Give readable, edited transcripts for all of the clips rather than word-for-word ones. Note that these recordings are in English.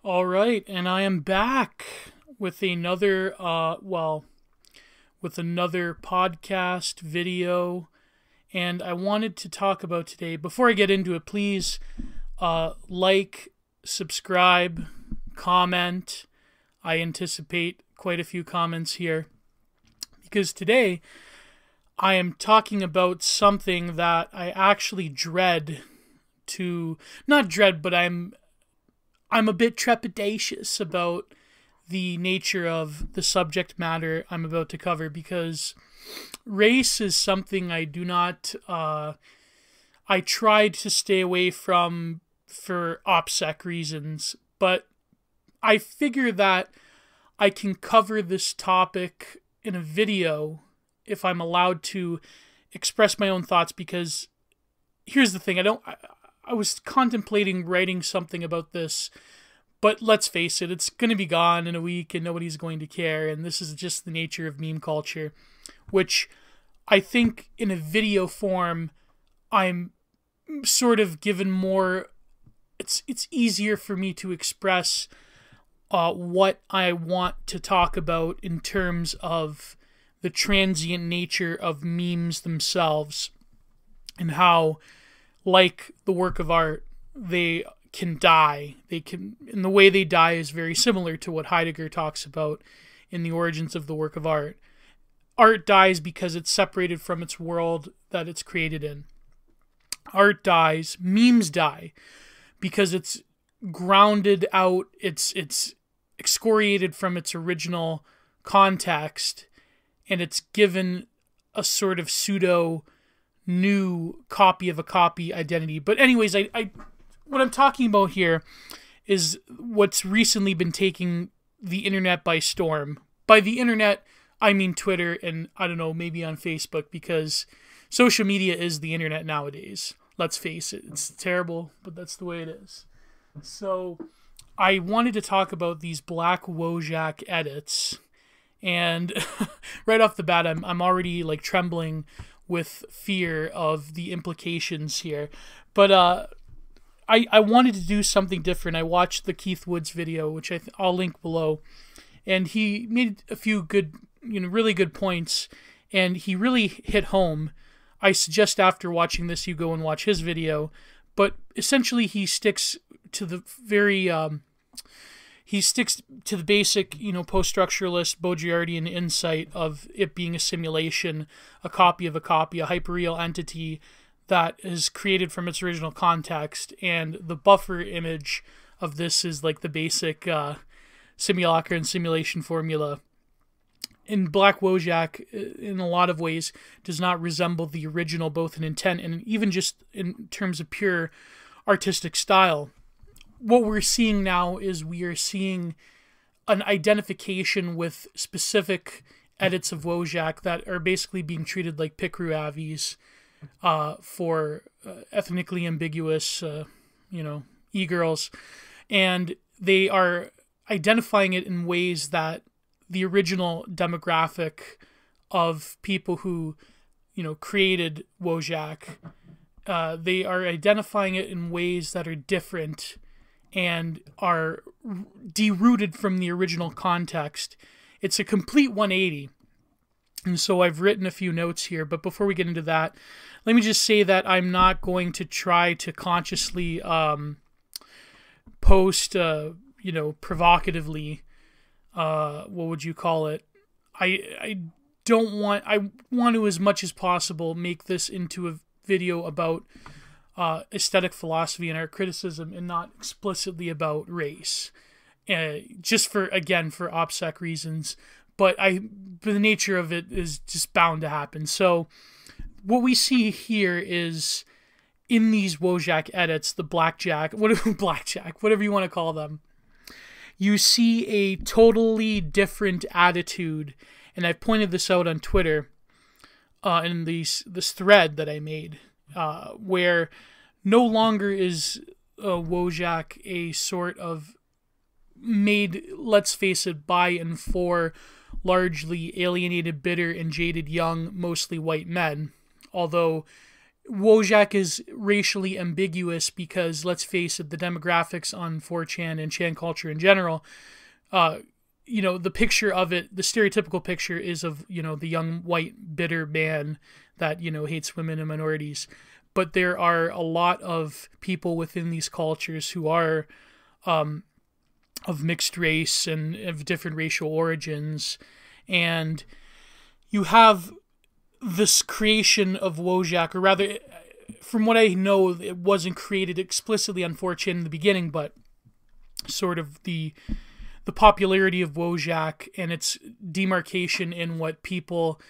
All right, and I am back with another with another podcast video, and I wanted to talk about today. Before I get into it, please like, subscribe, comment. I anticipate quite a few comments here because today I am talking about something that I actually dread to not dread, but I'm a bit trepidatious about the nature of the subject matter I'm about to cover because race is something I do not, I tried to stay away from for OPSEC reasons, but I figure that I can cover this topic in a video if I'm allowed to express my own thoughts because here's the thing, I was contemplating writing something about this, but let's face it, it's going to be gone in a week and nobody's going to care, and this is just the nature of meme culture, which I think in a video form, I'm sort of given more, it's easier for me to express what I want to talk about in terms of the transient nature of memes themselves and how, like the work of art, they can die. And the way they die is very similar to what Heidegger talks about in The Origins of the Work of Art. Art dies because it's separated from its world that it's created in. Art dies, memes die, because it's grounded out, it's excoriated from its original context, and it's given a sort of pseudo new copy of a copy identity. But anyways, I what I'm talking about here is what's recently been taking the internet by storm. By the internet, I mean Twitter and, I don't know, maybe on Facebook, because social media is the internet nowadays. Let's face it, it's terrible, but that's the way it is. So I wanted to talk about these black Wojak edits, and right off the bat, I'm already like trembling with fear of the implications here. But I wanted to do something different. I watched the Keith Woods video, which I'll link below, and he made a few good, really good points, and he really hit home. I suggest after watching this, you go and watch his video, but essentially he sticks to the basic, post-structuralist Baudrillardian insight of it being a simulation, a copy of a copy, a hyperreal entity that is created from its original context, and the buffer image of this is like the basic simulacra and simulation formula. And Black Wojak, in a lot of ways, does not resemble the original, both in intent and even just in terms of pure artistic style. What we're seeing now is we are seeing an identification with specific edits of Wojak that are basically being treated like Pikru-Avies for ethnically ambiguous, e-girls. And they are identifying it in ways that the original demographic of people who, created Wojak, they are identifying it in ways that are different and are derooted from the original context. It's a complete 180. And so I've written a few notes here, but before we get into that, let me just say that I'm not going to try to consciously post, provocatively, what would you call it? I want to, as much as possible, make this into a video about aesthetic philosophy and art criticism and not explicitly about race, just for OPSEC reasons, but the nature of it is just bound to happen. So what we see here is in these Wojak edits, the blackjack, whatever you want to call them, you see a totally different attitude, and I've pointed this out on Twitter in this thread that I made, where no longer is Wojak a sort of made, let's face it, by and for largely alienated, bitter, and jaded young, mostly white men, although Wojak is racially ambiguous because, let's face it, the demographics on 4chan and Chan culture in general, the picture of it, the stereotypical picture is of, the young white bitter man that, hates women and minorities. But there are a lot of people within these cultures who are of mixed race and of different racial origins. And you have this creation of Wojak, or rather, from what I know, it wasn't created explicitly on 4chan in the beginning, but sort of the popularity of Wojak and its demarcation in what people,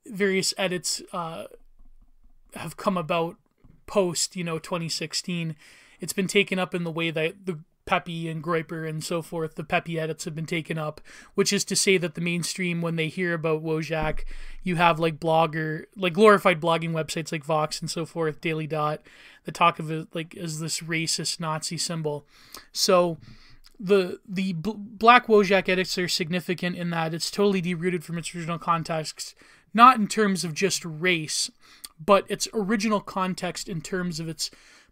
various edits have come about post, 2016. It's been taken up in the way that the Peppy and Groiper and so forth, the Peppy edits have been taken up, which is to say that the mainstream, when they hear about Wojak, you have glorified blogging websites like Vox and so forth, Daily Dot, that talk of it as this racist Nazi symbol. So the Black Wojak edits are significant in that it's totally derooted from its original context, not in terms of just race, but its original context in terms of its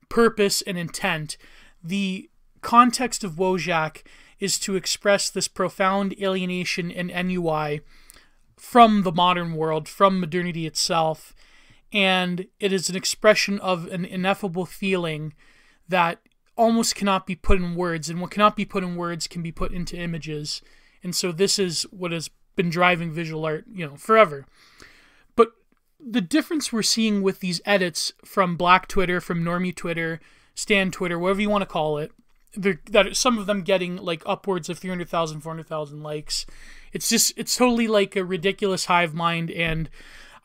purpose and intent. The context of Wojak is to express this profound alienation and ennui from the modern world, from modernity itself, and it is an expression of an ineffable feeling that almost cannot be put in words, and what cannot be put in words can be put into images. And so this is what has been driving visual art, forever. But the difference we're seeing with these edits from Black Twitter, from Normie Twitter, Stan Twitter, whatever you want to call it, that some of them getting upwards of 300,000, 400,000 likes. It's totally a ridiculous hive mind, and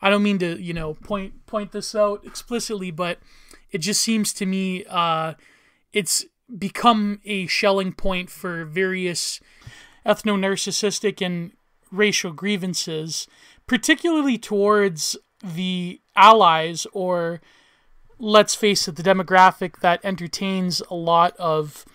I don't mean to, point this out explicitly, but it just seems to me it's become a shelling point for various ethno-narcissistic and racial grievances, particularly towards the allies, or let's face it, the demographic that entertains a lot of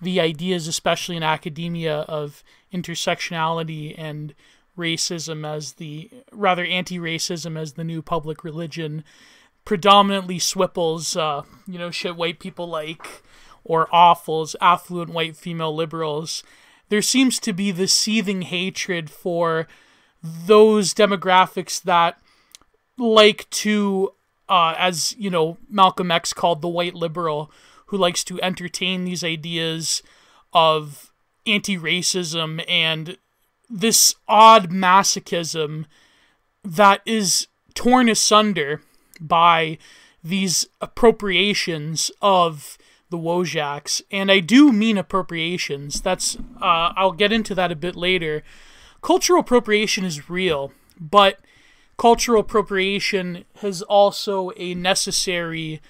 the ideas, especially in academia, of intersectionality and racism anti-racism as the new public religion, predominantly swipples, shit white people like, or awfuls, affluent white female liberals. There seems to be this seething hatred for those demographics that like to, as Malcolm X called the white liberal, who likes to entertain these ideas of anti-racism and this odd masochism that is torn asunder by these appropriations of the Wojaks. And I do mean appropriations. That's I'll get into that a bit later. Cultural appropriation is real, but cultural appropriation has also a necessary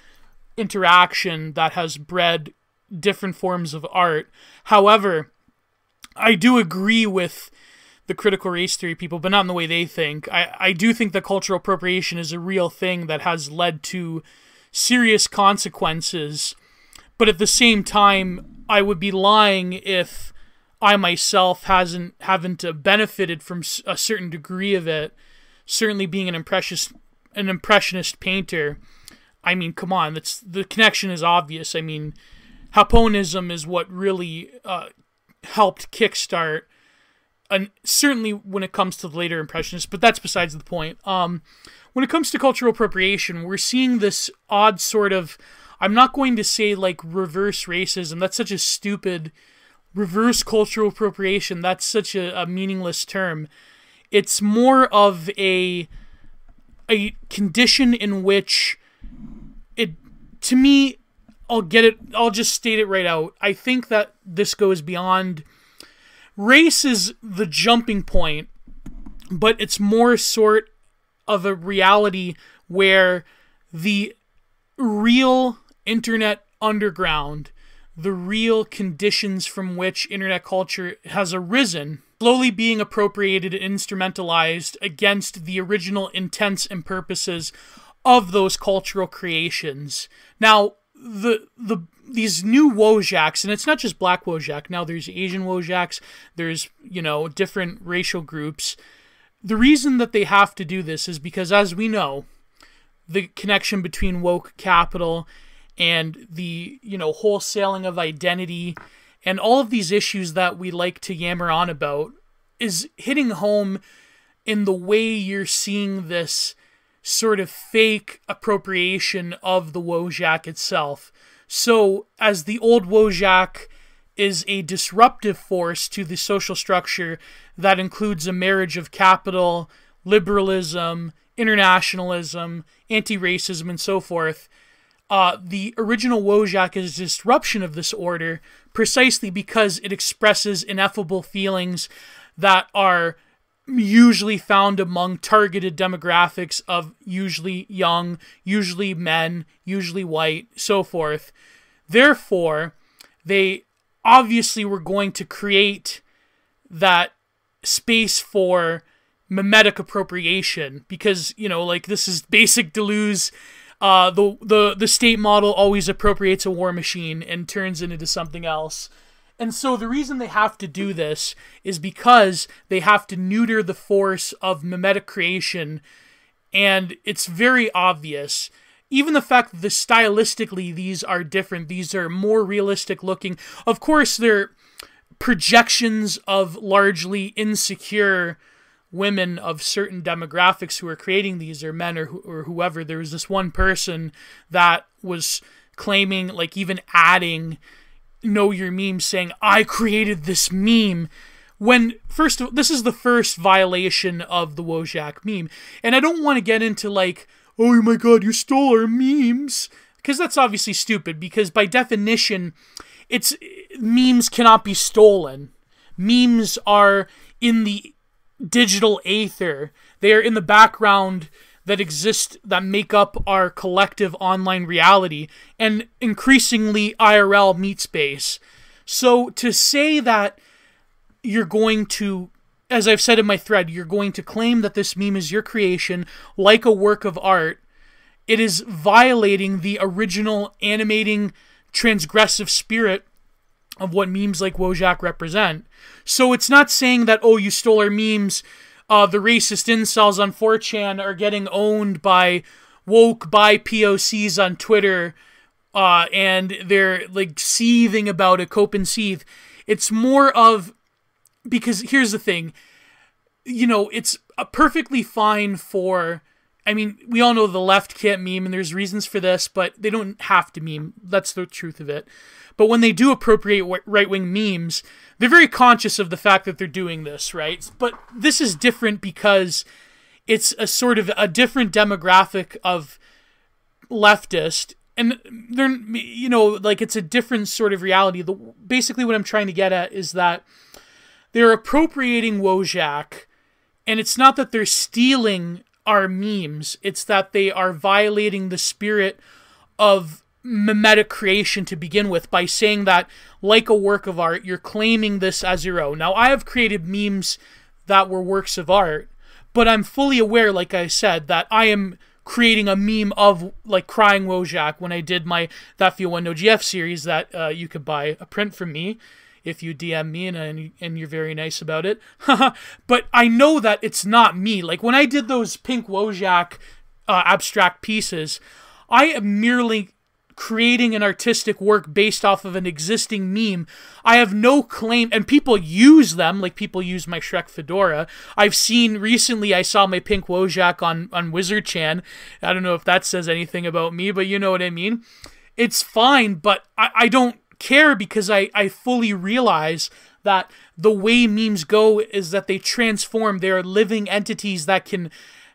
interaction that has bred different forms of art. However, I do agree with the critical race theory people, but not in the way they think. I do think that cultural appropriation is a real thing that has led to serious consequences, but at the same time, I would be lying if I myself haven't benefited from a certain degree of it. Certainly being an impressionist painter, I mean, come on, the connection is obvious. I mean, Japonism is what really helped kickstart, and certainly when it comes to the later Impressionists, but that's besides the point. When it comes to cultural appropriation, we're seeing this odd sort of, I'm not going to say reverse racism, that's such a stupid, reverse cultural appropriation, that's such a meaningless term. It's more of a condition in which to me, I'll just state it right out. I think that this goes beyond, race is the jumping point, but it's more sort of a reality where the real internet underground, the real conditions from which internet culture has arisen, slowly being appropriated and instrumentalized against the original intents and purposes of those cultural creations. Now, these new Wojaks, and it's not just Black Wojak, now there's Asian Wojaks, there's, different racial groups. The reason that they have to do this is because, as we know, the connection between woke capital and the, wholesaling of identity and all of these issues that we like to yammer on about is hitting home in the way you're seeing this sort of fake appropriation of the Wojak itself. So, as the old Wojak is a disruptive force to the social structure that includes a marriage of capital, liberalism, internationalism, anti-racism, and so forth, the original Wojak is a disruption of this order precisely because it expresses ineffable feelings that are usually found among targeted demographics of usually young, usually men, usually white, so forth. Therefore, they obviously were going to create that space for mimetic appropriation because, this is basic Deleuze. The state model always appropriates a war machine and turns it into something else. And so the reason they have to do this is because they have to neuter the force of mimetic creation, and it's very obvious. Even the fact that stylistically these are different, these are more realistic looking. Of course, they're projections of largely insecure women of certain demographics who are creating these, or men or whoever. There was this one person that was claiming, like even adding know your meme, saying, I created this meme. When, first of all, this is the first violation of the Wojak meme. And I don't want to get into like, oh my god, you stole our memes. Because that's obviously stupid, because by definition, memes cannot be stolen. Memes are in the digital aether. They are in the background that exist, that make up our collective online reality, and increasingly IRL meat space. So to say that you're going to, as I've said in my thread, you're going to claim that this meme is your creation, like a work of art, it is violating the original animating transgressive spirit of what memes like Wojak represent. So it's not saying that, oh, you stole our memes, the racist incels on 4chan are getting owned by woke by POCs on Twitter, and they're like seething about it, cope and seethe. It's more of, because here's the thing, it's perfectly fine for, we all know the left can't meme, and there's reasons for this, but they don't have to meme. That's the truth of it. But when they do appropriate right-wing memes, they're very conscious of the fact that they're doing this, right? But this is different because it's a sort of a different demographic of leftist, and they're, it's a different sort of reality. Basically what I'm trying to get at is that they're appropriating Wojak, and it's not that they're stealing our memes, it's that they are violating the spirit of mimetic creation to begin with by saying that, like a work of art, you're claiming this as your own. Now, I have created memes that were works of art, but I'm fully aware, like I said, that I am creating a meme of, like, crying Wojak when I did my That Feel One No GF series that you could buy a print from me if you DM me and you're very nice about it. But I know that it's not me. Like, when I did those pink Wojak abstract pieces, I am merely creating an artistic work based off of an existing meme. I have no claim, and people use them, like people use my Shrek fedora. I've seen, recently I saw my pink Wojak on Wizard Chan. I don't know if that says anything about me, but you know what I mean. It's fine, but I don't care, because I fully realize that the way memes go is that they transform. They are living entities that can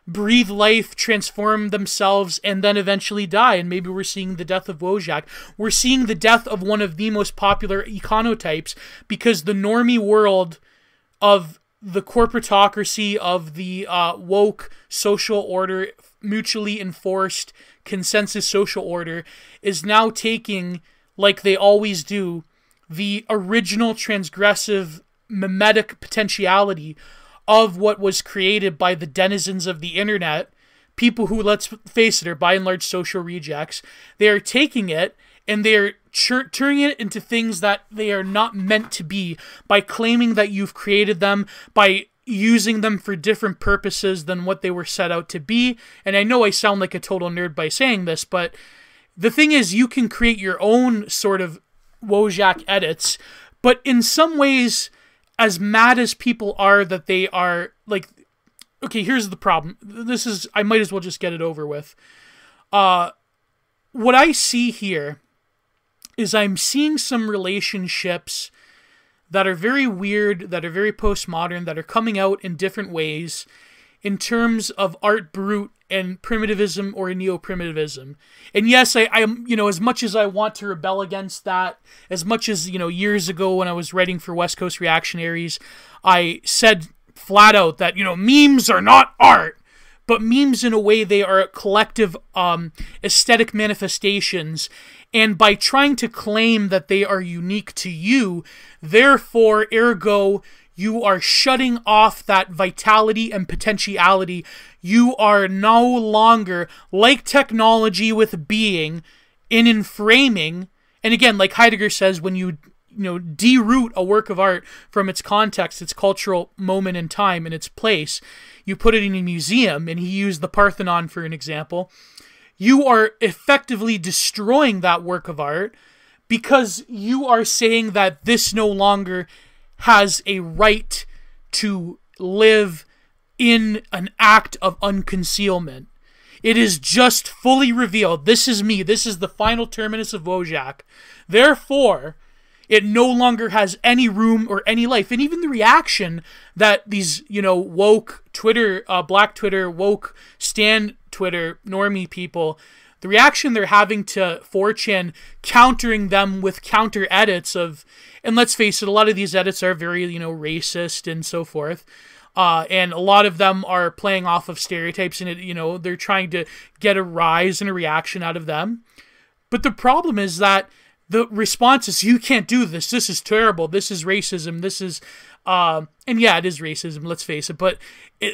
breathe life, transform themselves, and then eventually die. And maybe we're seeing the death of Wojak. We're seeing the death of one of the most popular econotypes, because the normie world of the corporatocracy, of the woke social order, mutually enforced consensus social order, is now taking, like they always do, the original transgressive mimetic potentiality of what was created by the denizens of the internet, people who, let's face it, are by and large social rejects. They are taking it and they're turning it into things that they are not meant to be by claiming that you've created them, by using them for different purposes than what they were set out to be. And I know I sound like a total nerd by saying this, but the thing is, you can create your own sort of Wojak edits, but in some ways, as mad as people are that they are, like, okay, here's the problem. I might as well just get it over with. What I see here is I'm seeing some relationships that are very weird, that are very postmodern, that are coming out in different ways in terms of art brut and primitivism or neo-primitivism. And yes, I'm, as much as I want to rebel against that, as much as, years ago when I was writing for West Coast Reactionaries, I said flat out that, memes are not art, but memes in a way, they are collective aesthetic manifestations. And by trying to claim that they are unique to you, therefore, ergo, you are shutting off that vitality and potentiality. You are no longer, like technology with being, in framing. And again, like Heidegger says, when you deroot a work of art from its context, its cultural moment in time, and its place, you put it in a museum, and he used the Parthenon for an example, you are effectively destroying that work of art because you are saying that this no longer has a right to live in an act of unconcealment. It is just fully revealed. This is me. This is the final terminus of Wojak. Therefore, it no longer has any room or any life. And even the reaction that these, woke Twitter, Black Twitter, woke Stan Twitter, normie people, the reaction they're having to 4chan, countering them with counter edits of, and let's face it, a lot of these edits are very, racist and so forth. And a lot of them are playing off of stereotypes, and they're trying to get a rise and a reaction out of them. But the problem is that the response is, you can't do this. This is terrible. This is racism. This is, and yeah, it is racism, let's face it. But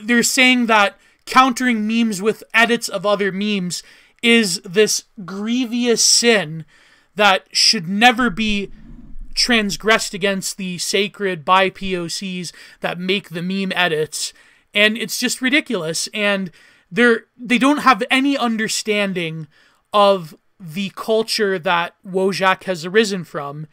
they're saying that countering memes with edits of other memes is this grievous sin that should never be transgressed against the sacred by POCs that make the meme edits. And it's just ridiculous. And they don't have any understanding of the culture that Wojak has arisen from.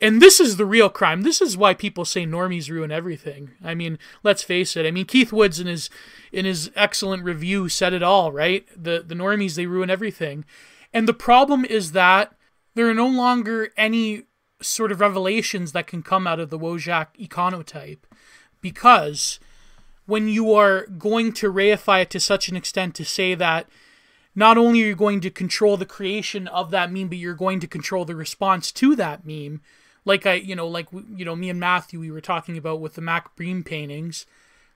And this is the real crime. This is why people say normies ruin everything. I mean, let's face it. I mean, Keith Woods in his excellent review said it all, right? The normies, they ruin everything. And the problem is that there are no longer any sort of revelations that can come out of the Wojak econotype, because when you are going to reify it to such an extent to say that not only are you going to control the creation of that meme, but you're going to control the response to that meme, like me and Matthew, we were talking about with the Mac Bream paintings,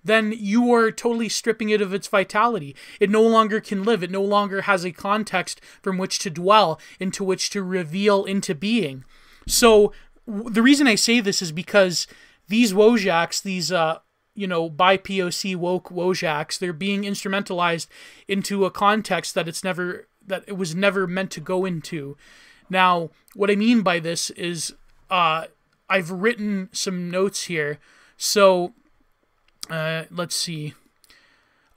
then you are totally stripping it of its vitality. It no longer can live. It no longer has a context from which to dwell, into which to reveal into being. So the reason I say this is because these Wojaks, these by POC woke Wojaks, they're being instrumentalized into a context that it was never meant to go into. Now, what I mean by this is I've written some notes here. So let's see.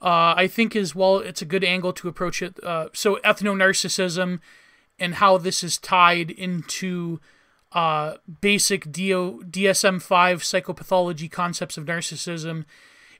I think as well, it's a good angle to approach it. So ethno-narcissism and how this is tied into basic DSM-5 psychopathology concepts of narcissism.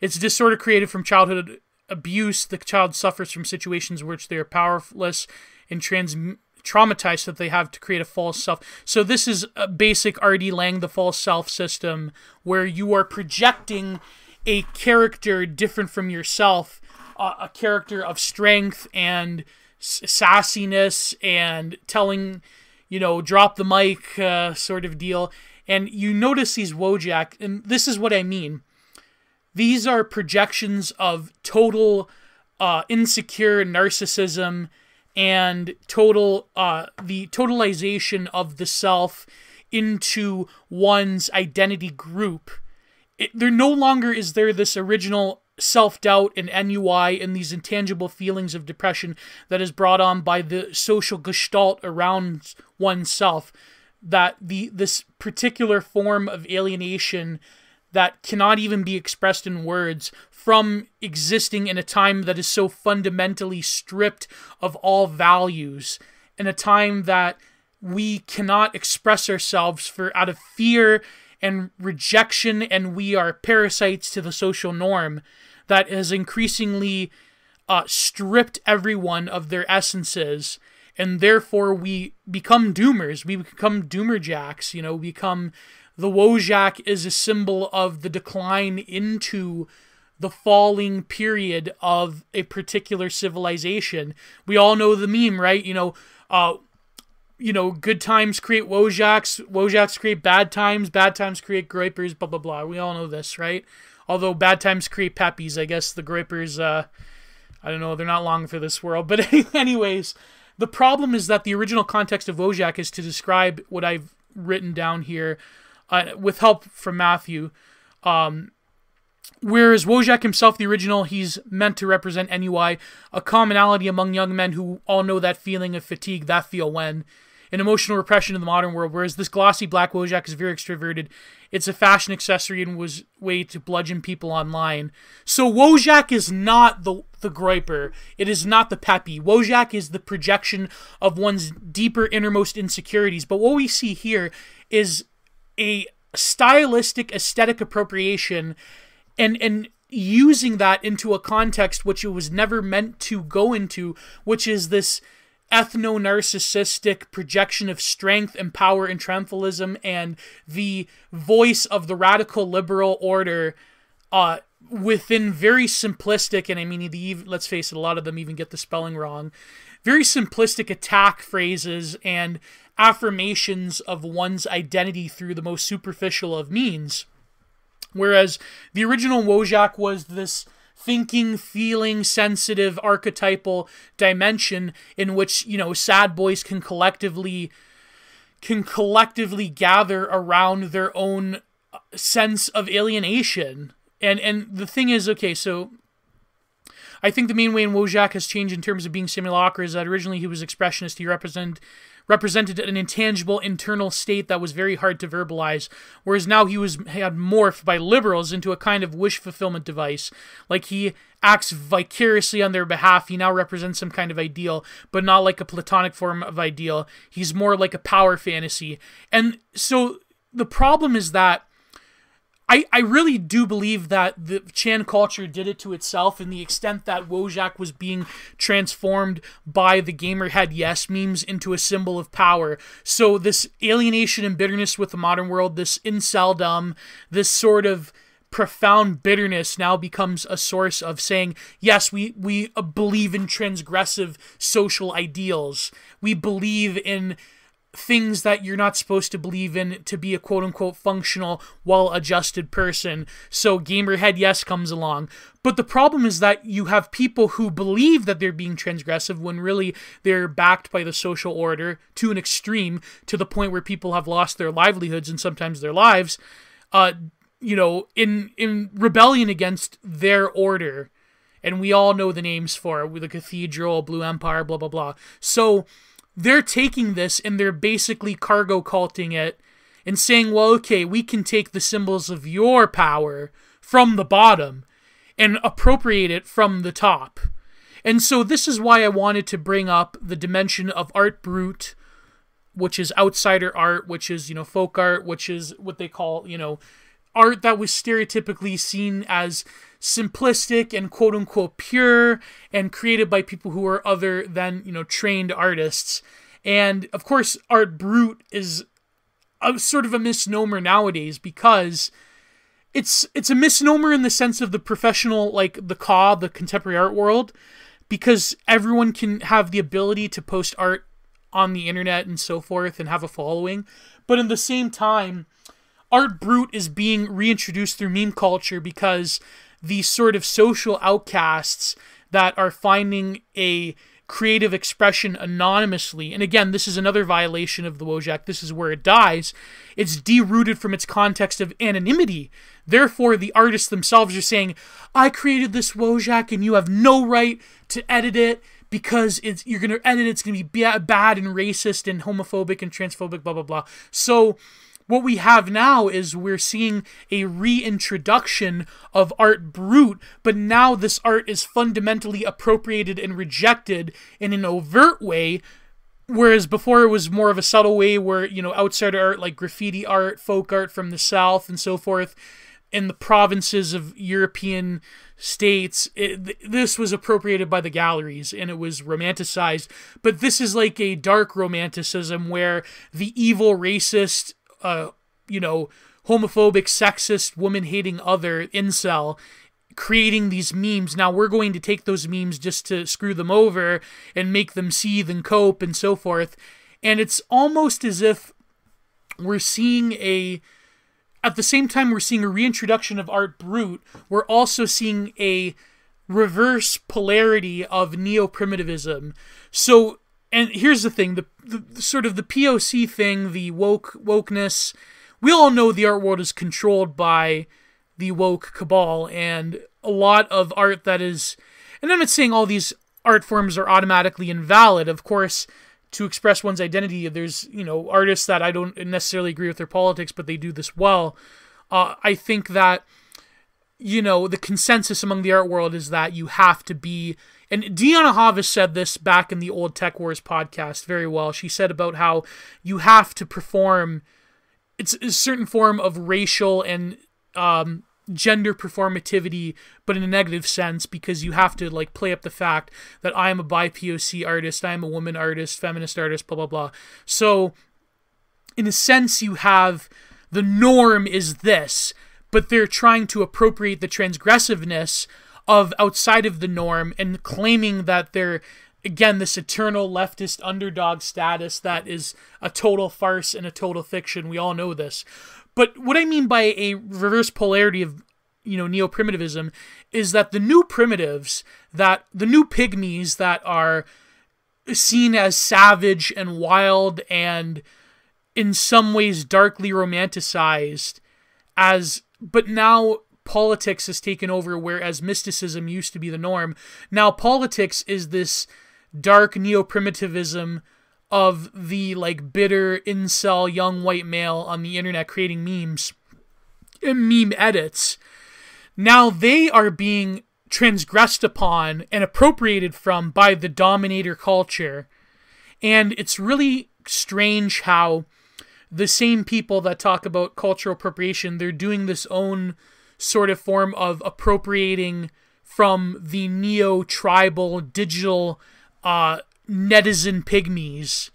It's a disorder created from childhood abuse. The child suffers from situations in which they are powerless and traumatized that they have to create a false self. So this is a basic R.D. Lang, the false self system, where you are projecting a character different from yourself, a character of strength and sassiness and telling, drop the mic sort of deal. And you notice these Wojak, and this is what I mean. These are projections of total insecure narcissism and the totalization of the self into one's identity group. There no longer is there this original self-doubt and NUI and these intangible feelings of depression that is brought on by the social gestalt around oneself, that this particular form of alienation that cannot even be expressed in words from existing in a time that is so fundamentally stripped of all values, in a time that we cannot express ourselves for out of fear and rejection, and we are parasites to the social norm that has increasingly stripped everyone of their essences, and therefore we become doomers. We become doomerjacks, you know, become the Wojak is a symbol of the decline into the falling period of a particular civilization. We all know the meme, right? Good times create Wojaks, Wojaks create bad times create Groypers, blah, blah, blah. We all know this, right? Although bad times create Peppies. I guess the Groypers, I don't know, they're not long for this world. But anyways, the problem is that the original context of Wojak is to describe what I've written down here with help from Matthew. Whereas Wojak himself, the original, he's meant to represent NUI, a commonality among young men who all know that feeling of fatigue, that feel when, an emotional repression in the modern world, whereas this glossy black Wojak is very extroverted. It's a fashion accessory and was way to bludgeon people online. So Wojak is not the Groyper. It is not the Peppy. Wojak is the projection of one's deeper innermost insecurities. But what we see here is a stylistic aesthetic appropriation and using that into a context which it was never meant to go into, which is this ethno-narcissistic projection of strength and power and triumphalism and the voice of the radical liberal order within very simplistic, and I mean, let's face it, a lot of them even get the spelling wrong, very simplistic attack phrases and affirmations of one's identity through the most superficial of means. Whereas the original Wojak was this thinking, feeling, sensitive, archetypal dimension in which, you know, sad boys can collectively gather around their own sense of alienation. And the thing is, okay, so I think the main way in Wojak has changed in terms of being simulacra is that originally he was expressionist. He represented an intangible internal state that was very hard to verbalize, whereas now he had morphed by liberals into a kind of wish fulfillment device. Like he acts vicariously on their behalf. He now represents some kind of ideal, but not like a platonic form of ideal. He's more like a power fantasy. And so the problem is that I really do believe that the Chan culture did it to itself in the extent that Wojak was being transformed by the gamerhead yes memes into a symbol of power. So this alienation and bitterness with the modern world, this inceldom, this sort of profound bitterness now becomes a source of saying, yes, we believe in transgressive social ideals. We believe in things that you're not supposed to believe in to be a quote-unquote functional, well-adjusted person. So gamerhead yes comes along. But the problem is that you have people who believe that they're being transgressive when really they're backed by the social order to an extreme, to the point where people have lost their livelihoods and sometimes their lives, in rebellion against their order. And we all know the names for it, with the Cathedral, Blue Empire, blah, blah, blah. So they're taking this and they're basically cargo culting it and saying, well, okay, we can take the symbols of your power from the bottom and appropriate it from the top. And so this is why I wanted to bring up the dimension of art brut, which is outsider art, which is, folk art, which is what they call, art that was stereotypically seen as simplistic and quote-unquote pure and created by people who are other than, trained artists. And, of course, art brut is a sort of a misnomer nowadays because it's a misnomer in the sense of the professional, like the contemporary art world, because everyone can have the ability to post art on the internet and so forth and have a following. But in the same time, art brut is being reintroduced through meme culture because these sort of social outcasts that are finding a creative expression anonymously, and again, this is another violation of the Wojak, this is where it dies, it's derooted from its context of anonymity. Therefore, the artists themselves are saying, I created this Wojak and you have no right to edit it because you're going to edit it, it's going to be bad and racist and homophobic and transphobic, blah, blah, blah. So what we have now is we're seeing a reintroduction of art brut, but now this art is fundamentally appropriated and rejected in an overt way, whereas before it was more of a subtle way where, you know, outsider art like graffiti art, folk art from the South and so forth, in the provinces of European states, this was appropriated by the galleries and it was romanticized. But this is like a dark romanticism where the evil, racist, you know, homophobic, sexist, woman-hating other incel creating these memes. Now we're going to take those memes just to screw them over and make them seethe and cope and so forth. And it's almost as if we're seeing at the same time we're seeing a reintroduction of art brut, we're also seeing a reverse polarity of neo-primitivism. So, and here's the thing, the sort of the POC thing, the wokeness, we all know the art world is controlled by the woke cabal, and a lot of art that is, and I'm not saying all these art forms are automatically invalid. Of course, to express one's identity, there's, you know, artists that I don't necessarily agree with their politics, but they do this well. I think that, you know, the consensus among the art world is that you have to be, and Deanna Havas said this back in the old Tech Wars podcast very well. She said about how you have to perform, it's a certain form of racial and gender performativity, but in a negative sense, because you have to like play up the fact that I am a bi-POC artist, I am a woman artist, feminist artist, blah, blah, blah. So in a sense, you have the norm is this, but they're trying to appropriate the transgressiveness of outside of the norm and claiming that they're, again, this eternal leftist underdog status that is a total farce and a total fiction. We all know this. But what I mean by a reverse polarity of, you know, neo-primitivism is that the new primitives, that the new pygmies that are seen as savage and wild and in some ways darkly romanticized as, but now politics has taken over, whereas mysticism used to be the norm. Now politics is this dark neo-primitivism of the like bitter incel young white male on the internet creating memes and meme edits. Now they are being transgressed upon and appropriated from by the dominator culture. And it's really strange how the same people that talk about cultural appropriation, they're doing this own sort of form of appropriating from the neo-tribal digital netizen pygmies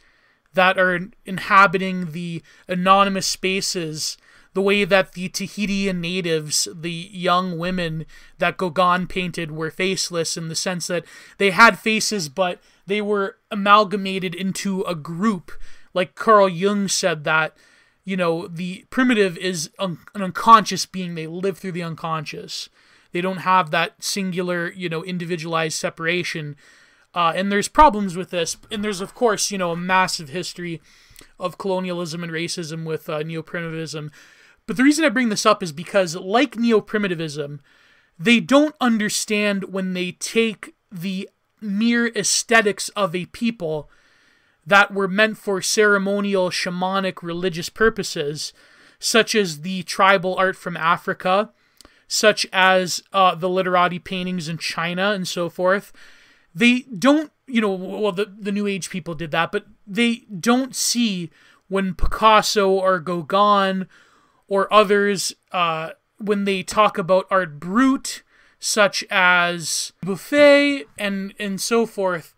that are inhabiting the anonymous spaces, the way that the Tahitian natives, the young women that Gauguin painted, were faceless, in the sense that they had faces, but they were amalgamated into a group. Like Carl Jung said that, you know, the primitive is an unconscious being. They live through the unconscious. They don't have that singular, you know, individualized separation. And there's problems with this. And there's, of course, you know, a massive history of colonialism and racism with neo-primitivism. But the reason I bring this up is because, like neo-primitivism, they don't understand when they take the mere aesthetics of a people that were meant for ceremonial, shamanic, religious purposes, such as the tribal art from Africa, such as the literati paintings in China and so forth. They don't, you know, well, the New Age people did that, but they don't see when Picasso or Gauguin or others, when they talk about art brut, such as Buffet and so forth,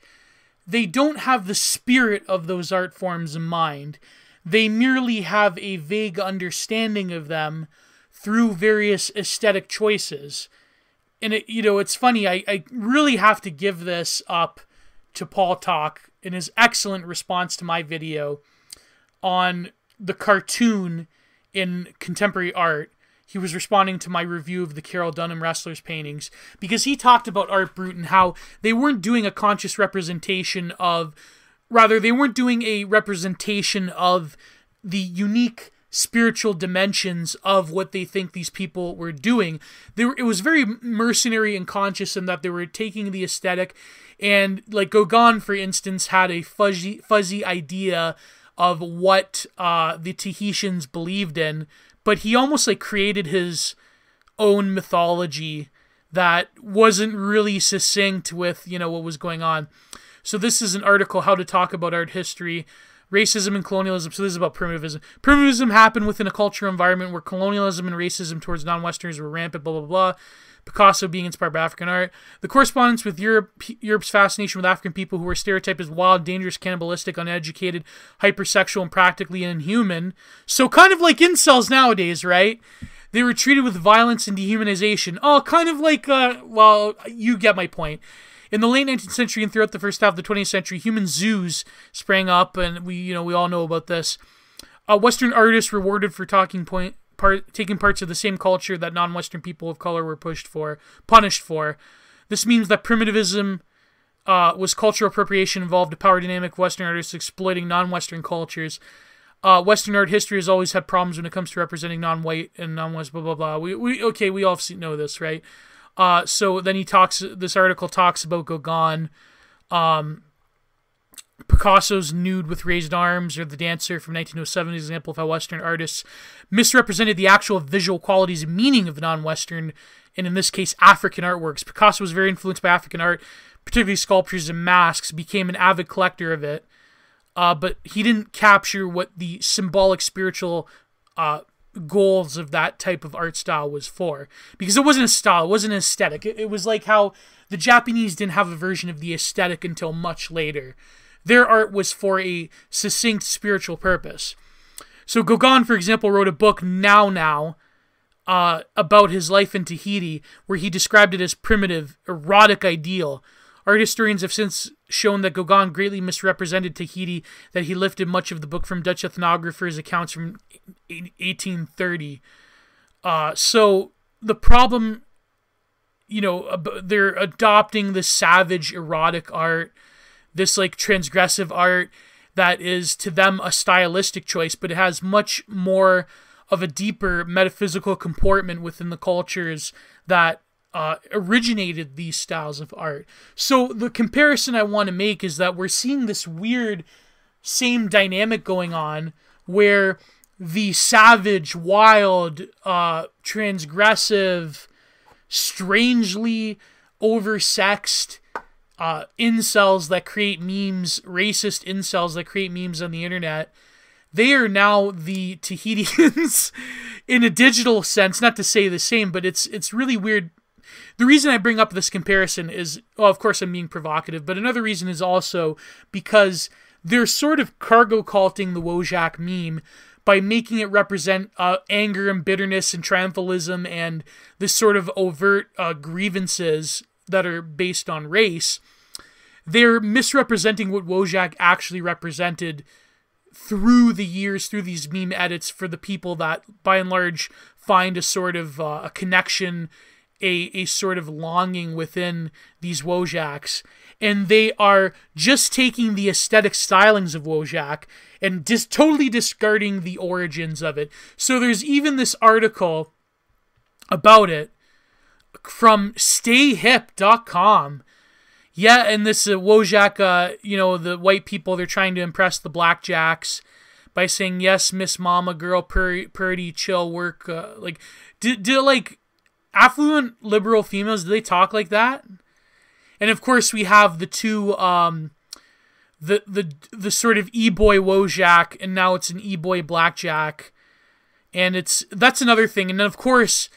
they don't have the spirit of those art forms in mind. They merely have a vague understanding of them through various aesthetic choices. And, it, you know, it's funny, I really have to give this up to Paul Talk in his excellent response to my video on the cartoon in contemporary art. He was responding to my review of the Carol Dunham Wrestlers paintings, because he talked about art brut and how they weren't doing a conscious representation of, rather, they weren't doing a representation of the unique spiritual dimensions of what they think these people were doing. It was very mercenary and conscious in that they were taking the aesthetic, and like Gauguin, for instance, had a fuzzy idea of what the Tahitians believed in, but he almost like created his own mythology that wasn't really succinct with, what was going on. So this is an article, How to Talk About Art History, Racism and Colonialism. So this is about primitivism. Primitivism happened within a cultural environment where colonialism and racism towards non-Westerners were rampant, blah, blah, blah. Picasso being inspired by African art. The correspondence with Europe's fascination with African people who were stereotyped as wild, dangerous, cannibalistic, uneducated, hypersexual, and practically inhuman. So kind of like incels nowadays, right? They were treated with violence and dehumanization. Oh, kind of like, well, you get my point. In the late 19th century and throughout the first half of the 20th century, human zoos sprang up, and we all know about this. Western artists rewarded for taking parts of the same culture that non-Western people of color were punished for. This means that primitivism was cultural appropriation, involved a power dynamic of Western artists exploiting non-Western cultures. Western art history has always had problems when it comes to representing non-white and non-West, blah, blah, blah. We all know this, right? So then this article talks about Gauguin, Picasso's Nude with Raised Arms, or The Dancer from 1907 is an example of how Western artists misrepresented the actual visual qualities and meaning of non-Western, and in this case, African artworks. Picasso was very influenced by African art, particularly sculptures and masks, became an avid collector of it, but he didn't capture what the symbolic spiritual goals of that type of art style was for, because it wasn't a style, it wasn't an aesthetic. It was like how the Japanese didn't have a version of the aesthetic until much later. Their art was for a succinct spiritual purpose. So Gauguin, for example, wrote a book, Now, about his life in Tahiti, where he described it as primitive, erotic ideal. Art historians have since shown that Gauguin greatly misrepresented Tahiti, that he lifted much of the book from Dutch ethnographers' accounts from 1830. So the problem, they're adopting the savage erotic art, this like transgressive art that is to them a stylistic choice, but it has much more of a deeper metaphysical comportment within the cultures that originated these styles of art. So the comparison I want to make is that we're seeing this weird same dynamic going on where the savage, wild, transgressive, strangely oversexed incels that create memes, racist incels that create memes on the internet, they are now the Tahitians in a digital sense. Not to say the same, but it's really weird. The reason I bring up this comparison is, well, of course I'm being provocative, but another reason is also because they're sort of cargo culting the Wojak meme by making it represent anger and bitterness and triumphalism and this sort of overt grievances that are based on race. They're misrepresenting what Wojak actually represented through the years, through these meme edits, for the people that, by and large, find a sort of a connection, a sort of longing within these Wojaks. And they are just taking the aesthetic stylings of Wojak and totally discarding the origins of it. So there's even this article about it from stayhip.com. Yeah, and this Wojak, the white people, they're trying to impress the blackjacks by saying, yes, Miss Mama Girl, purdy, chill, work. Do affluent liberal females, do they talk like that? And of course we have the two, the sort of e-boy Wojak, and now it's an e-boy blackjack. And that's another thing. And then of course,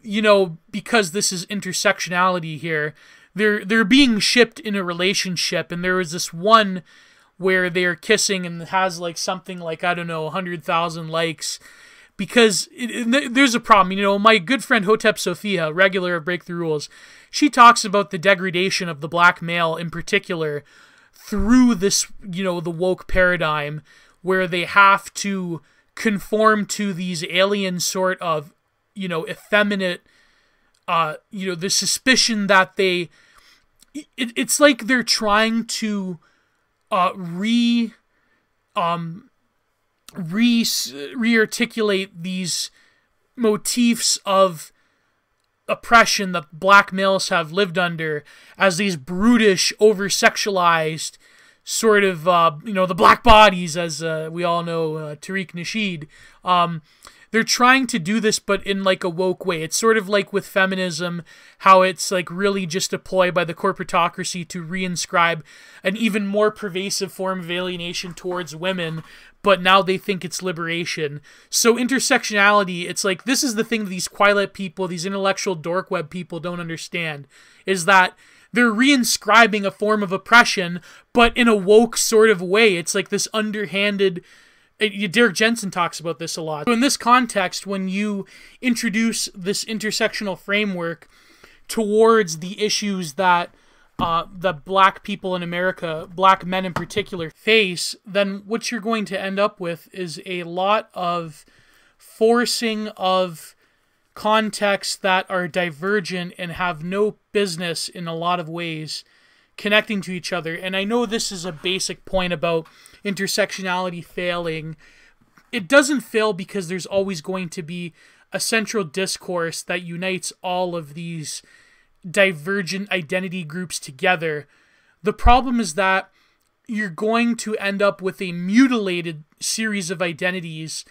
because this is intersectionality here, they're being shipped in a relationship, and there was this one where they are kissing and it has like something like, I don't know, 100,000 likes, because there's a problem. My good friend Hotep Sophia, regular of Breakthrough Rules, she talks about the degradation of the black male in particular through this, the woke paradigm, where they have to conform to these alien sort of, effeminate, the suspicion that it's like they're trying to re-articulate these motifs of oppression that black males have lived under as these brutish, over-sexualized, sort of, the black bodies, as we all know, Tariq Nasheed. They're trying to do this, but in like a woke way. It's sort of like with feminism, how it's like really just a ploy by the corporatocracy to reinscribe an even more pervasive form of alienation towards women, but now they think it's liberation. So intersectionality, it's like, this is the thing that these Quillette people, these intellectual dork web people don't understand, is that they're reinscribing a form of oppression, but in a woke sort of way. It's like this underhanded... Derek Jensen talks about this a lot. So in this context, when you introduce this intersectional framework towards the issues that the black people in America, black men in particular, face, then what you're going to end up with is a lot of forcing of contexts that are divergent and have no business in a lot of ways connecting to each other. And I know this is a basic point about intersectionality failing. It doesn't fail because there's always going to be a central discourse that unites all of these divergent identity groups together. The problem is that you're going to end up with a mutilated series of identities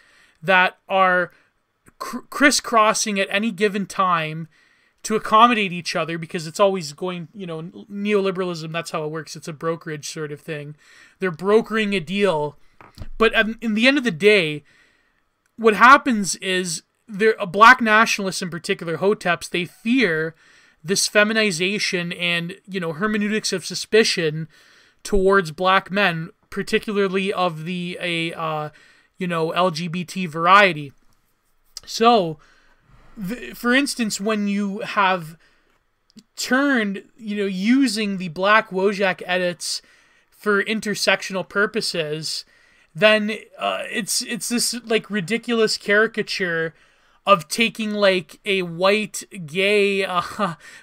that are crisscrossing at any given time to accommodate each other, because it's always going, neoliberalism, that's how it works. It's a brokerage sort of thing. They're brokering a deal. But in the end of the day, what happens is black nationalists in particular, hoteps, they fear this feminization and, hermeneutics of suspicion towards black men, particularly of the LGBT variety. So, for instance, when you have turned, using the black Wojak edits for intersectional purposes, then it's this like ridiculous caricature of taking like a white gay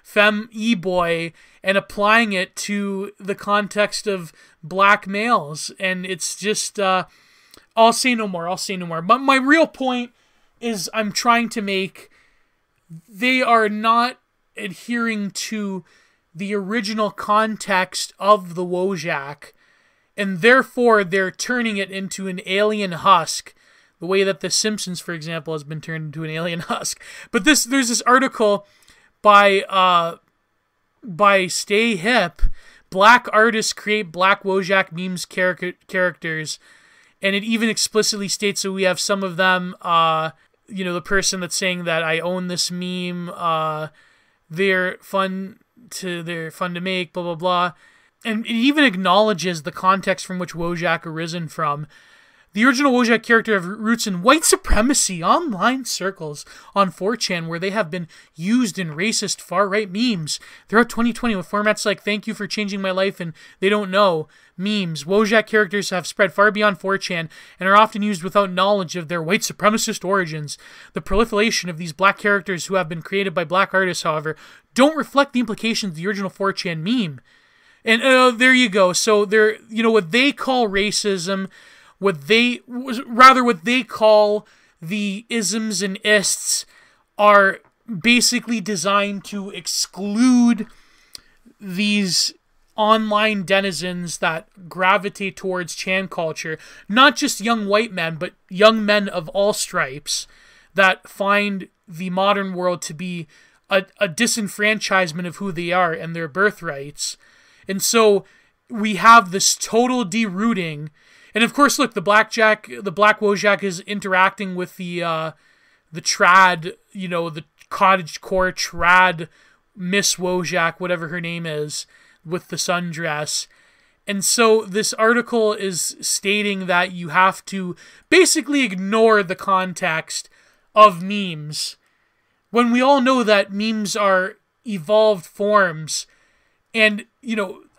femme e-boy and applying it to the context of black males, and it's just I'll say no more. But my real point is I'm trying to make, they are not adhering to the original context of the Wojak, and therefore they're turning it into an alien husk, the way that The Simpsons, for example, has been turned into an alien husk. But there's this article by Stay Hip, Black Artists Create Black Wojak Memes Characters, and it even explicitly states that we have some of them, the person that's saying that I own this meme, they're fun to make, blah, blah, blah. And it even acknowledges the context from which Wojak arisen from. The original Wojak character have roots in white supremacy online circles on 4chan, where they have been used in racist far-right memes throughout 2020 with formats like "Thank you for changing my life" and "They don't know" memes. Wojak characters have spread far beyond 4chan and are often used without knowledge of their white supremacist origins. The proliferation of these black characters who have been created by black artists, however, don't reflect the implications of the original 4chan meme. And there you go. So they're, what they call racism, what they call the isms and ists, are basically designed to exclude these online denizens that gravitate towards Chan culture. Not just young white men, but young men of all stripes that find the modern world to be a disenfranchisement of who they are and their birthrights. And so we have this total derooting. And of course, look, the black Wojak is interacting with the trad, the cottagecore trad Miss Wojak, whatever her name is, with the sundress. And so this article is stating that you have to basically ignore the context of memes, when we all know that memes are evolved forms. And,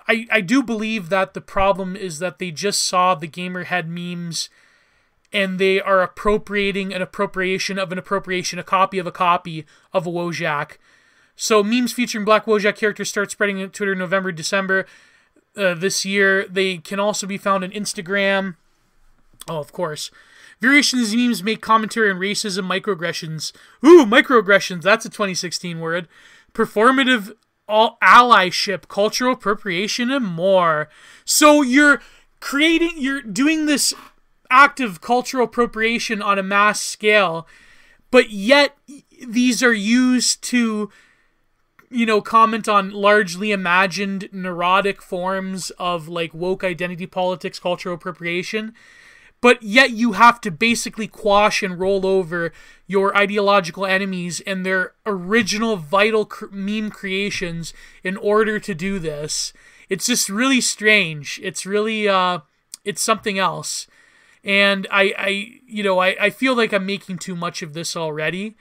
I do believe that the problem is that they just saw the Gamerhead memes and they are appropriating an appropriation of an appropriation, a copy of a Wojak. So memes featuring black Wojak characters start spreading on Twitter in November, December this year. They can also be found on Instagram. Oh, of course. Variations of these memes make commentary on racism, microaggressions. Ooh, microaggressions, that's a 2016 word. Performative all allyship, cultural appropriation, and more. So you're doing this act of cultural appropriation on a mass scale, but yet these are used to, comment on largely imagined neurotic forms of like woke identity politics, cultural appropriation. But yet you have to basically quash and roll over your ideological enemies and their original vital meme creations in order to do this. It's just really strange. It's really, it's something else. And I feel like I'm making too much of this already.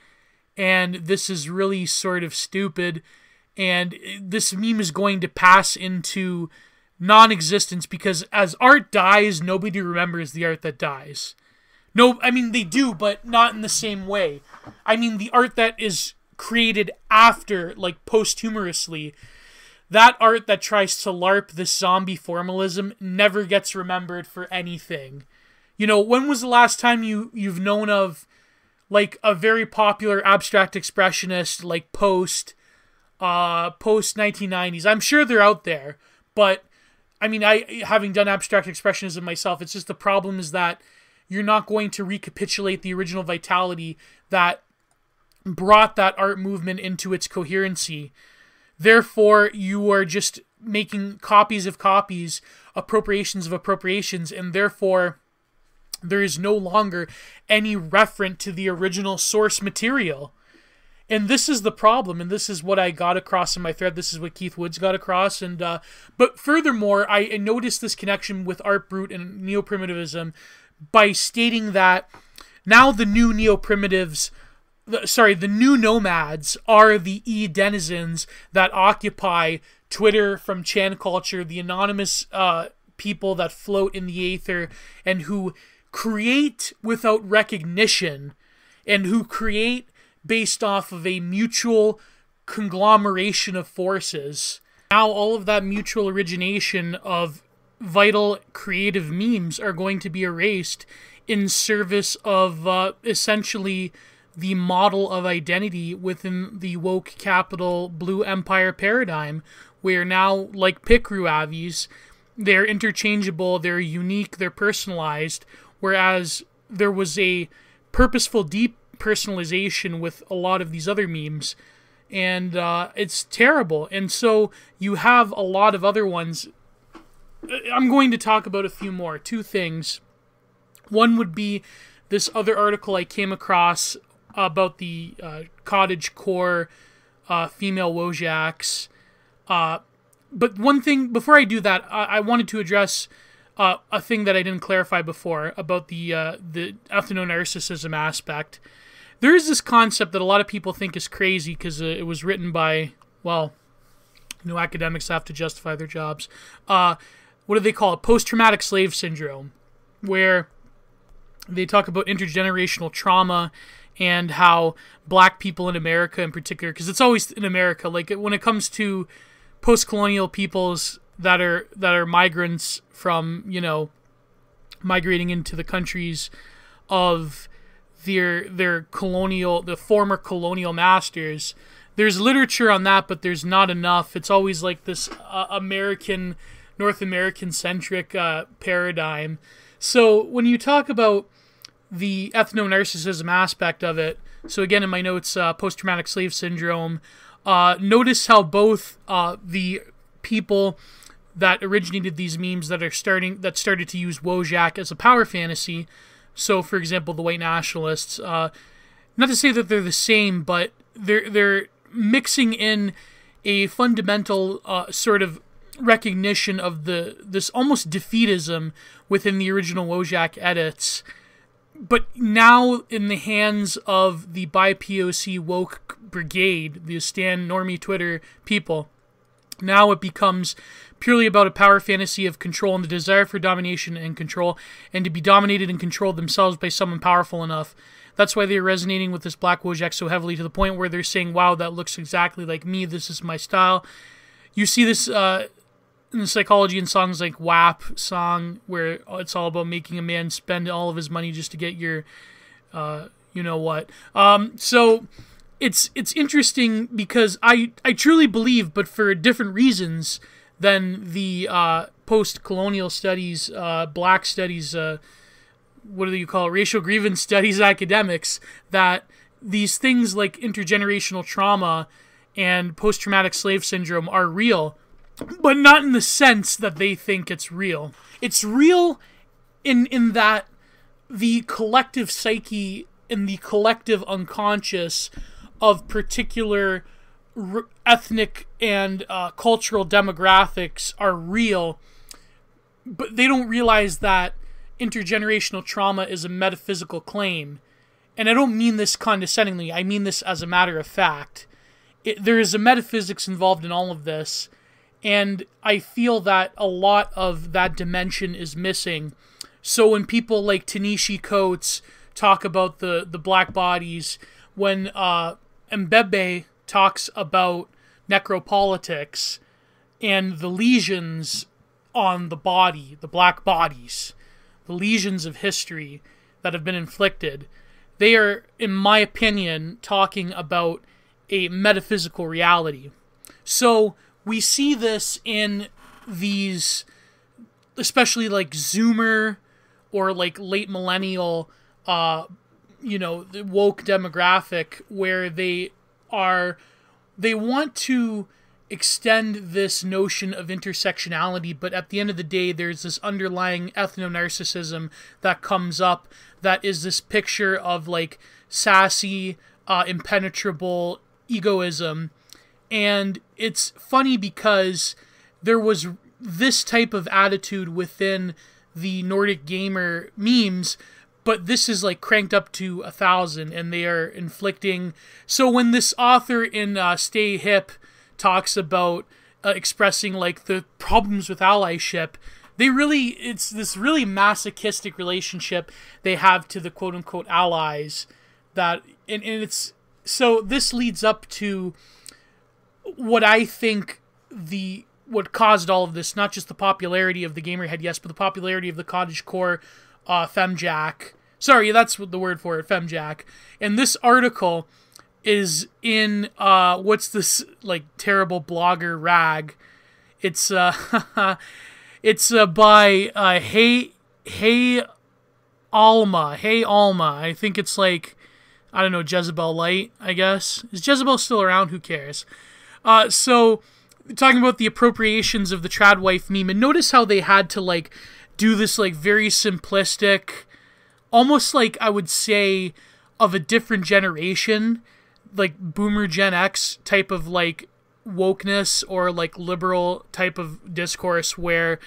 And this is really sort of stupid. And this meme is going to pass into non-existence because as art dies, nobody remembers the art that dies. No, I mean, they do, but not in the same way. I mean, the art that is created after, like, posthumously, that art that tries to LARP this zombie formalism never gets remembered for anything. When was the last time you've known of, like, a very popular abstract expressionist, like, post-1990s? I'm sure they're out there, but I mean, having done abstract expressionism myself, it's just the problem is that you're not going to recapitulate the original vitality that brought that art movement into its coherency. Therefore, you are just making copies of copies, appropriations of appropriations, and therefore there is no longer any referent to the original source material. And this is the problem, and this is what I got across in my thread. This is what Keith Woods got across. And but furthermore, I noticed this connection with Art Brut and neo-primitivism by stating that now the new neo-primitives, the new nomads are the e-denizens that occupy Twitter from Chan culture, the anonymous people that float in the aether and who create without recognition and who create based off of a mutual conglomeration of forces. Now all of that mutual origination of vital creative memes are going to be erased in service of essentially the model of identity within the woke capital blue empire paradigm, where now, like Pikru avies, they're interchangeable, they're unique, they're personalized, whereas there was a purposeful deep personalization with a lot of these other memes, and it's terrible. And so you have a lot of other ones. I'm going to talk about a few more. Two things. One would be this other article I came across about the cottagecore female Wojaks. But one thing, before I do that, I wanted to address a thing that I didn't clarify before about the ethno-narcissism aspect. There is this concept that a lot of people think is crazy because it was written by, well, academics have to justify their jobs. What do they call it? Post-traumatic slave syndrome, where they talk about intergenerational trauma and how black people in America in particular, because it's always in America, like when it comes to post-colonial peoples that are migrants from, migrating into the countries of their colonial, the former colonial masters. There's literature on that, but there's not enough. It's always like this North American centric paradigm. So when you talk about the ethno-narcissism aspect of it, so again in my notes, post-traumatic slave syndrome, notice how both the people that originated these memes that started to use Wojak as a power fantasy. So, for example, the white nationalists, not to say that they're the same, but they're mixing in a fundamental sort of recognition of this almost defeatism within the original Wojak edits, but now in the hands of the BIPOC woke brigade, the Stan Normie Twitter people. Now it becomes purely about a power fantasy of control and the desire for domination and control, and to be dominated and controlled themselves by someone powerful enough. That's why they're resonating with this Black Wojak so heavily, to the point where they're saying, wow, that looks exactly like me, this is my style. You see this in the Psychology in songs like WAP song, where it's all about making a man spend all of his money just to get your, you know what. So it's interesting because I truly believe, but for different reasons than the post-colonial studies, black studies, what do you call it, racial grievance studies academics, that these things like intergenerational trauma and post-traumatic slave syndrome are real, but not in the sense that they think it's real. It's real in that the collective psyche and the collective unconscious of particular ethnic and cultural demographics are real, but they don't realize that intergenerational trauma is a metaphysical claim. And I don't mean this condescendingly, I mean this as a matter of fact. There is a metaphysics involved in all of this, and I feel that a lot of that dimension is missing. So when people like Tanishi Coates talk about the black bodies, when Mbebe talks about necropolitics and the lesions on the body, the black bodies, the lesions of history that have been inflicted, they are, in my opinion, talking about a metaphysical reality. So we see this in these, especially like Zoomer or like late millennial, the woke demographic, where they want to extend this notion of intersectionality, but at the end of the day, there's this underlying ethno-narcissism that comes up that is this picture of like sassy, impenetrable egoism. And it's funny because there was this type of attitude within the Nordic gamer memes, but this is like cranked up to 1,000, and they are inflicting. So when this author in Stay Hip talks about expressing like the problems with allyship, it's this really masochistic relationship they have to the quote unquote allies, that and it's so this leads up to what I think what caused all of this, not just the popularity of the Gamerhead, yes, but the popularity of the cottagecore femjack. Sorry, that's the word for it, femjack. And this article is in what's this like terrible blogger rag? It's it's by Hey Alma. I think it's like, I don't know, Jezebel Light, I guess. Is Jezebel still around? Who cares? So talking about the appropriations of the trad wife meme, and notice how they had to like do this like very simplistic, almost like I would say of a different generation, like boomer Gen X type of like wokeness or like liberal type of discourse, where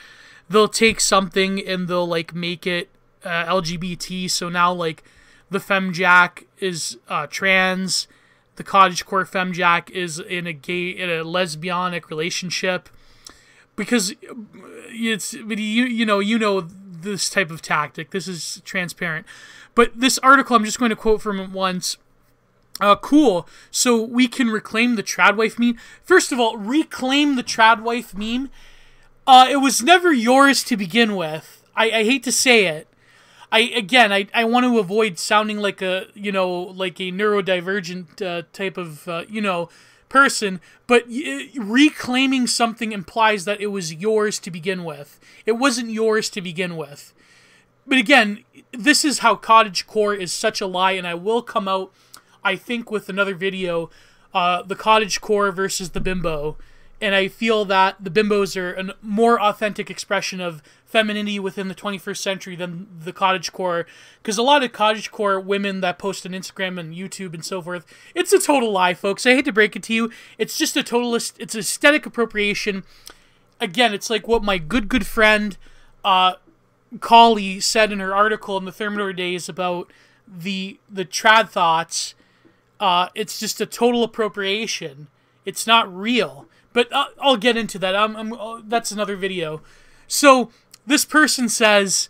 they'll take something and they'll like make it LGBT. So now like the femjack is trans, the cottagecore femjack is in a lesbianic relationship, because it's, you know this type of tactic. This is transparent. But this article, I'm just going to quote from it once. Cool. So we can reclaim the tradwife meme. First of all, reclaim the tradwife meme. It was never yours to begin with. I hate to say it. I want to avoid sounding like a neurodivergent type of, person, but reclaiming something implies that it was yours to begin with. It wasn't yours to begin with. But again, this is how cottagecore is such a lie, and I will come out, I think, with another video, the cottagecore versus the bimbo. And I feel that the bimbos are a more authentic expression of femininity within the 21st century than the cottagecore. Because a lot of cottagecore women that post on Instagram and YouTube and so forth, it's a total lie, folks. I hate to break it to you. It's just it's aesthetic appropriation. Again, it's like what my good friend Collie said in her article in the Thermidor Days about the trad thoughts. It's just a total appropriation. It's not real. But I'll get into that. That's another video. So this person says,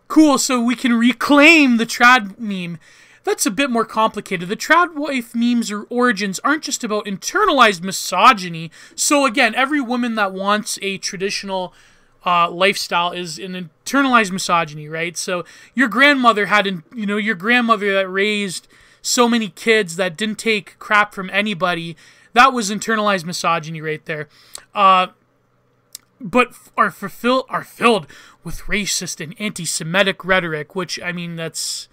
cool, so we can reclaim the trad meme. That's a bit more complicated. The trad wife memes or origins aren't just about internalized misogyny. So again, every woman that wants a traditional lifestyle is an internalized misogyny, right? So your grandmother your grandmother that raised so many kids that didn't take crap from anybody. That was internalized misogyny right there. But are filled with racist and anti-Semitic rhetoric, which, I mean, that's...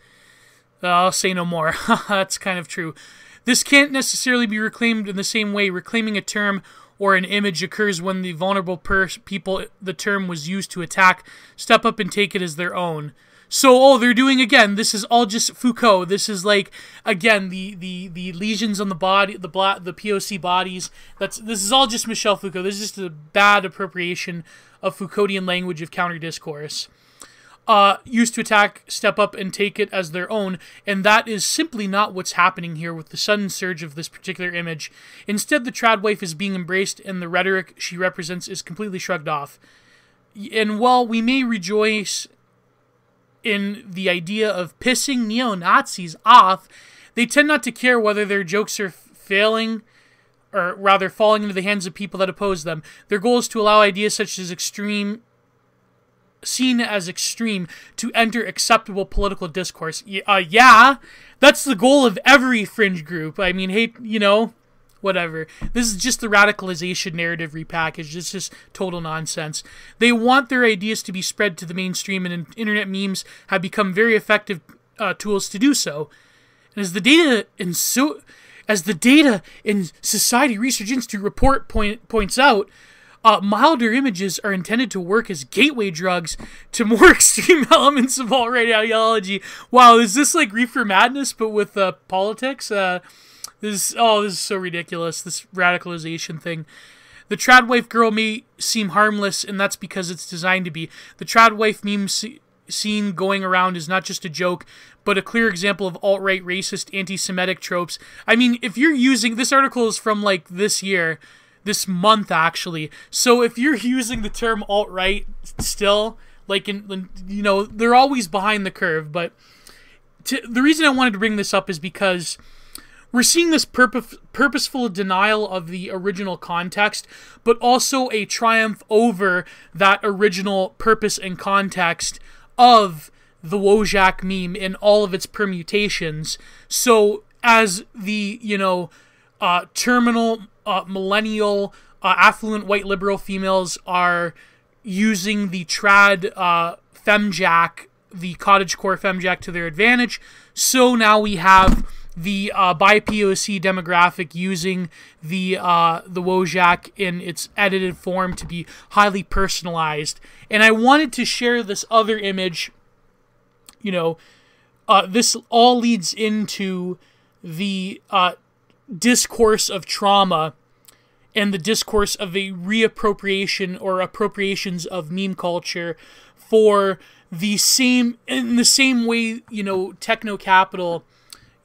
I'll say no more. That's kind of true. This can't necessarily be reclaimed in the same way. Reclaiming a term or an image occurs when the vulnerable people the term was used to attack step up and take it as their own. So, they're doing, again, this is all just Foucault. This is like, again, the lesions on the body, the POC bodies. This is all just Michel Foucault. This is just a bad appropriation of Foucauldian language of counter-discourse. Used to attack, step up, and take it as their own, and that is simply not what's happening here with the sudden surge of this particular image. Instead, the trad wife is being embraced, and the rhetoric she represents is completely shrugged off. And while we may rejoice in the idea of pissing neo-Nazis off, they tend not to care whether their jokes are failing, or rather falling into the hands of people that oppose them. Their goal is to allow ideas such as seen as extreme to enter acceptable political discourse. Yeah, that's the goal of every fringe group. I mean, hey, whatever. This is just the radicalization narrative repackaged. It's just total nonsense. They want their ideas to be spread to the mainstream, and internet memes have become very effective tools to do so. And as the data in Society Research Institute report points out, milder images are intended to work as gateway drugs to more extreme elements of alt-right ideology. Wow, is this like Reefer Madness, but with politics? This is so ridiculous, this radicalization thing. The trad wife girl may seem harmless, and that's because it's designed to be. The trad wife meme seen going around is not just a joke, but a clear example of alt-right racist anti-Semitic tropes. I mean, if you're using... This article is from, like, this month, actually. So if you're using the term alt-right still, like, they're always behind the curve, but... the reason I wanted to bring this up is because... we're seeing this purposeful denial of the original context, but also a triumph over that original purpose and context of the Wojak meme in all of its permutations. So as the, terminal, millennial, affluent white liberal females are using the trad femjack, the cottagecore femjack to their advantage, so now we have... the bi-POC demographic using the Wojak in its edited form to be highly personalized. And I wanted to share this other image. This all leads into the discourse of trauma and the discourse of a reappropriation or appropriations of meme culture in the same way, techno-capital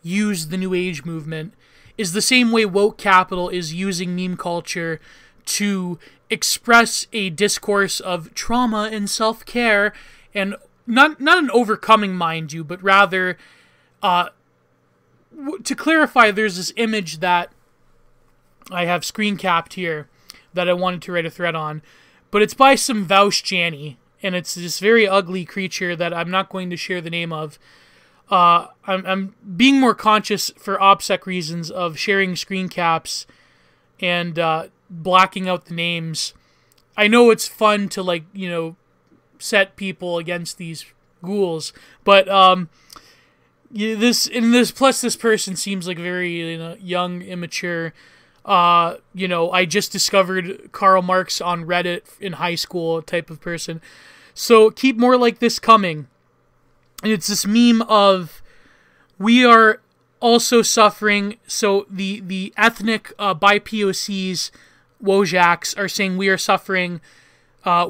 use the New Age movement, is the same way woke capital is using meme culture to express a discourse of trauma and self-care, and not an overcoming, mind you, but rather, to clarify, there's this image that I have screen capped here that I wanted to write a thread on, but it's by some Vaush Janny, and it's this very ugly creature that I'm not going to share the name of. I'm being more conscious for OPSEC reasons of sharing screen caps and blacking out the names. I know it's fun to set people against these ghouls, but this person seems like very young, immature. I just discovered Karl Marx on Reddit in high school type of person. So keep more like this coming. And it's this meme of, we are also suffering, so the ethnic bi-POCs, Wojaks, are saying we are suffering,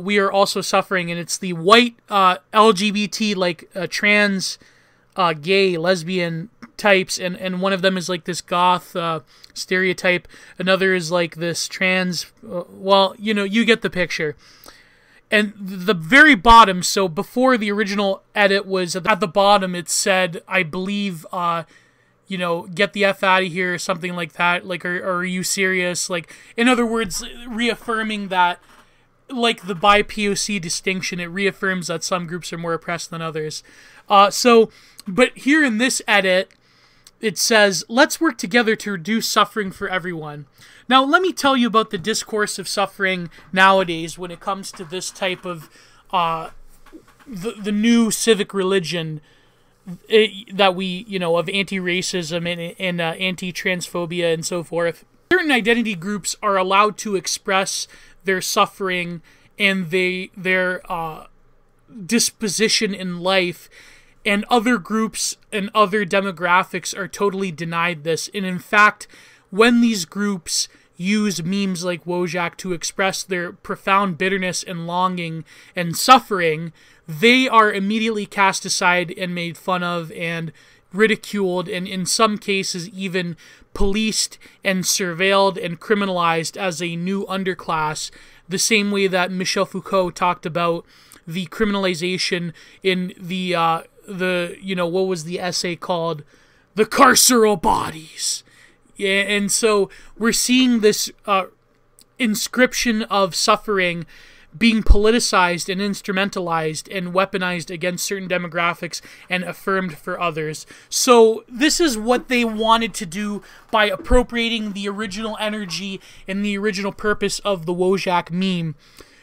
we are also suffering, and it's the white LGBT, trans, gay, lesbian types, and one of them is like this goth stereotype, another is like this trans, you get the picture. And the very bottom, so before the original edit was at the bottom, it said, I believe, get the F out of here, or something like that. Are you serious? In other words, reaffirming that, the bi-POC distinction, it reaffirms that some groups are more oppressed than others. But here in this edit, it says, "Let's work together to reduce suffering for everyone." Now, let me tell you about the discourse of suffering nowadays when it comes to this type of the new civic religion that we, of anti-racism and anti-transphobia and so forth. Certain identity groups are allowed to express their suffering and their disposition in life, and other groups and other demographics are totally denied this. And in fact, when these groups use memes like Wojak to express their profound bitterness and longing and suffering, they are immediately cast aside and made fun of and ridiculed, and in some cases even policed and surveilled and criminalized as a new underclass, the same way that Michel Foucault talked about the criminalization in the what was the essay called? The Carceral Bodies. Yeah, and so we're seeing this inscription of suffering being politicized and instrumentalized and weaponized against certain demographics and affirmed for others. So this is what they wanted to do by appropriating the original energy and the original purpose of the Wojak meme.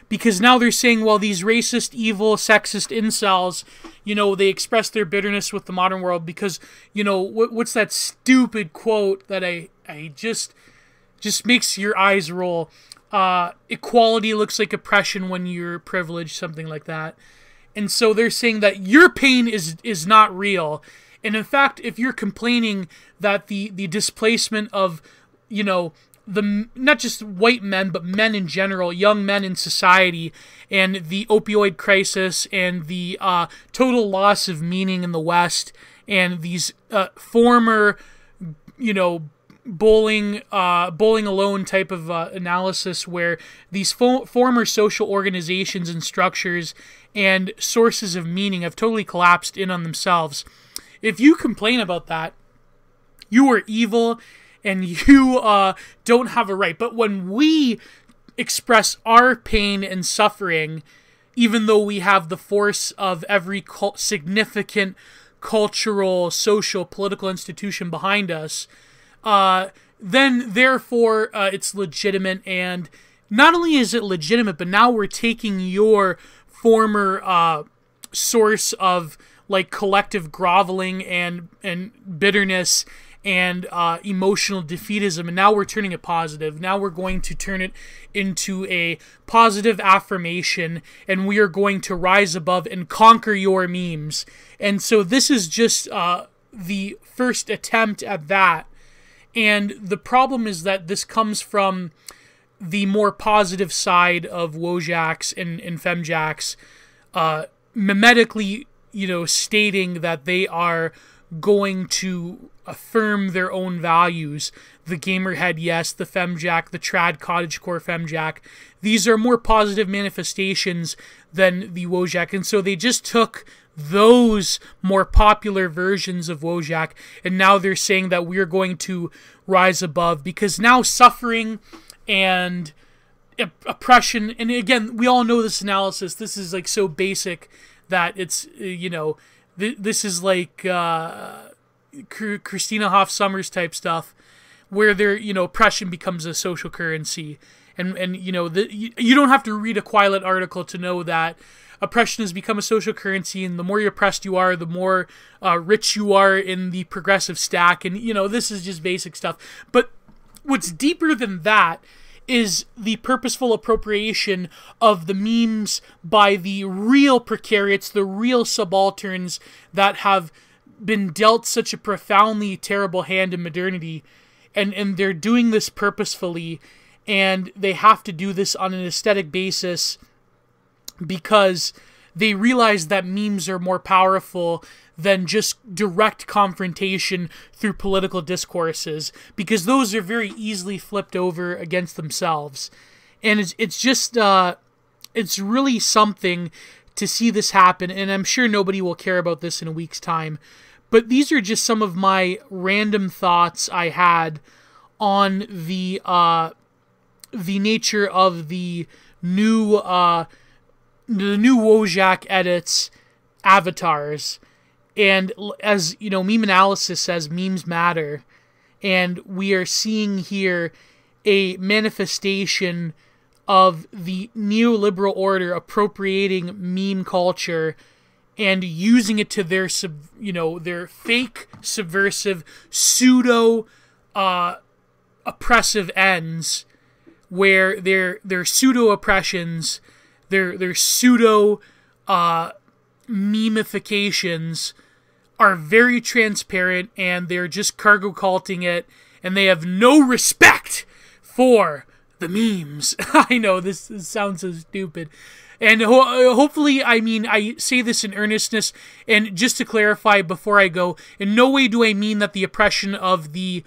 Because now they're saying, well, these racist, evil, sexist incels, they express their bitterness with the modern world because, what's that stupid quote that I just makes your eyes roll? Equality looks like oppression when you're privileged, something like that. And so they're saying that your pain is not real. And in fact, if you're complaining that the displacement of, not just white men, but men in general, young men in society, and the opioid crisis, and the total loss of meaning in the West, and these former, bowling alone type of analysis, where these former social organizations and structures and sources of meaning have totally collapsed in on themselves. If you complain about that, you are evil and you don't have a right. But when we express our pain and suffering, even though we have the force of every significant cultural, social, political institution behind us, then therefore it's legitimate. And not only is it legitimate, but now we're taking your former source of like collective groveling and bitterness and emotional defeatism, and now we're turning it positive. Now we're going to turn it into a positive affirmation, and we are going to rise above and conquer your memes. And so this is just the first attempt at that. And the problem is that this comes from the more positive side of Wojak's and Femjak's, mimetically, stating that they are going to affirm their own values. The Gamerhead, yes, the Femjak, the Trad Cottagecore Femjak. These are more positive manifestations than the Wojak. And so they just took those more popular versions of Wojak, and now they're saying that we're going to rise above, because now suffering and oppression, and again, we all know this analysis, this is like so basic that it's, this is like Christina Hoff Sommers type stuff, where there, oppression becomes a social currency. And you don't have to read a Quillette article to know that oppression has become a social currency, and the more oppressed you are, the more rich you are in the progressive stack. And, this is just basic stuff. But what's deeper than that is the purposeful appropriation of the memes by the real precariats, the real subalterns that have been dealt such a profoundly terrible hand in modernity. And they're doing this purposefully, and they have to do this on an aesthetic basis because they realize that memes are more powerful than just direct confrontation through political discourses, because those are very easily flipped over against themselves. And it's just, it's really something to see this happen, and I'm sure nobody will care about this in a week's time. But these are just some of my random thoughts I had on the nature of the new Wojak edits avatars. And as you know, meme analysis says memes matter. And we are seeing here a manifestation of the neoliberal order appropriating meme culture and using it to their their fake, subversive, pseudo oppressive ends, where their pseudo oppressions, their pseudo memifications are very transparent, and they're just cargo culting it, and they have no respect for the memes. I know this sounds so stupid. And hopefully, I mean, I say this in earnestness, and just to clarify before I go, in no way do I mean that the oppression of the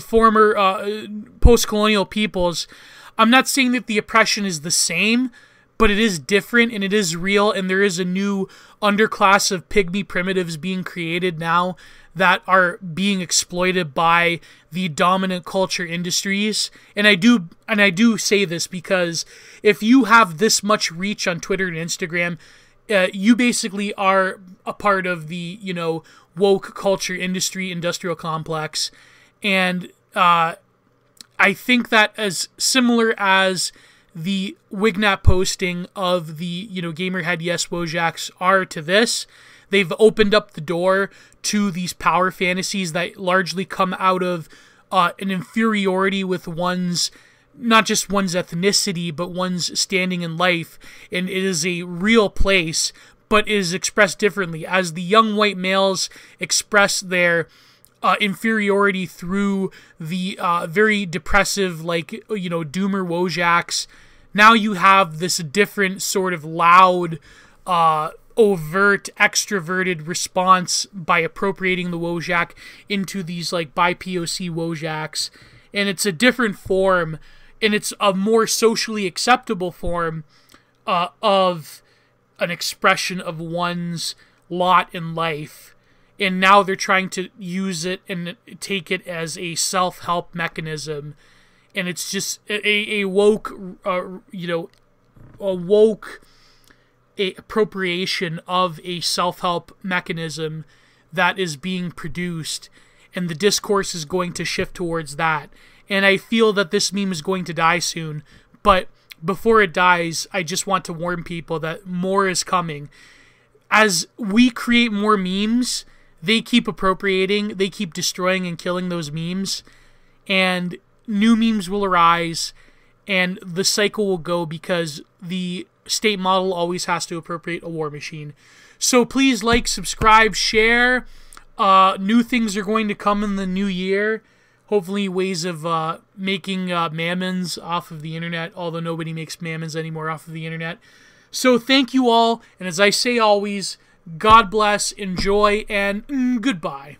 former post-colonial peoples, I'm not saying that the oppression is the same, but it is different, and it is real, and there is a new underclass of pygmy primitives being created now that are being exploited by the dominant culture industries. And I do say this because if you have this much reach on Twitter and Instagram, you basically are a part of the, woke culture industry industrial complex. And I think that as similar as the Wignat posting of the, Gamerhead Yes Wojaks are to this, they've opened up the door to these power fantasies that largely come out of an inferiority with not just one's ethnicity, but one's standing in life. And it is a real place, but it is expressed differently. As the young white males express their inferiority through the very depressive, doomer Wojaks, now you have this different sort of loud, overt, extroverted response by appropriating the Wojak into these by POC Wojaks. And it's a different form, and it's a more socially acceptable form of an expression of one's lot in life. And now they're trying to use it and take it as a self-help mechanism. And it's just a woke, appropriation of a self-help mechanism that is being produced. And the discourse is going to shift towards that. And I feel that this meme is going to die soon. But before it dies, I just want to warn people that more is coming. As we create more memes, they keep appropriating, they keep destroying and killing those memes, and new memes will arise, and the cycle will go because the state model always has to appropriate a war machine. So please like, subscribe, share. New things are going to come in the new year. Hopefully ways of making mammons off of the internet, although nobody makes mammons anymore off of the internet. So thank you all, and as I say always, God bless, enjoy, and goodbye.